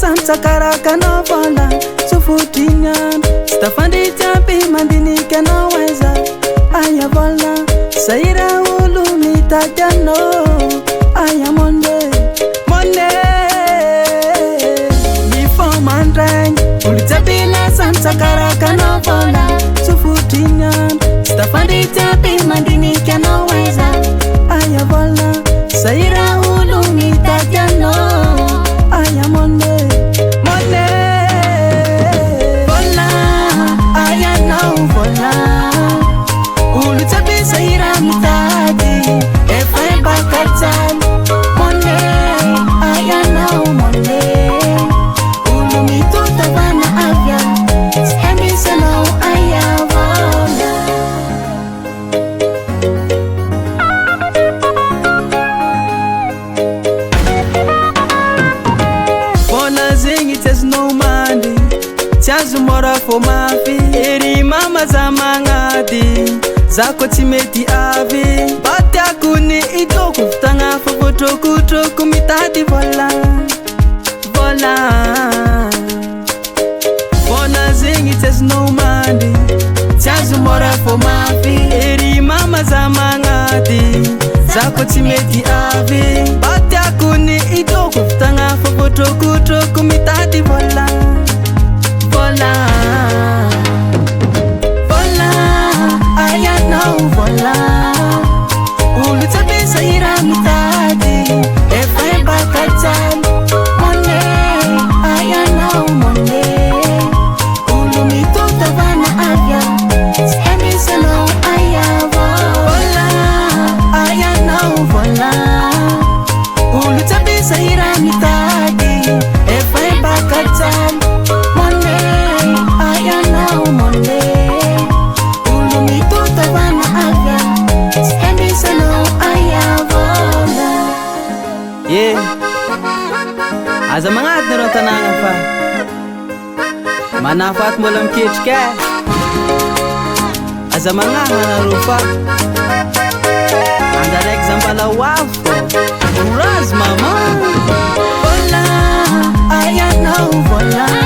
Sakaraka no vola sufutinan Stafandi chapi mandini kena weza Aya vola Saira ulu mita jano Aya monde Before man rang Ulitabila sakaraka no vola sufutinan Stafandi chapi mandini kena weza Aya vola Saira ulu mita jano Aya monde Mora for mafi eri mama za mangadi zako timeti avi bata kuni ito kutanga foto kuto kumitadi vola Bona zingi tes no mandi chazu mora for mafi eri mama za mangadi zako timeti avi bata kuni ito kutanga foto kuto kumitadi vola aya no vola ulu tabi saira mitadi efai bakatan mone aya no mone ulu mito tabana avya emi sano aya vola aya no vola ulu tabi saira mitadi efai bakatan Aza mangat na ron tanangan fa Manafat mo lang kitska Aza mangat na rufa Ang darek zampala wafo Raz mama Vola, ayan na vola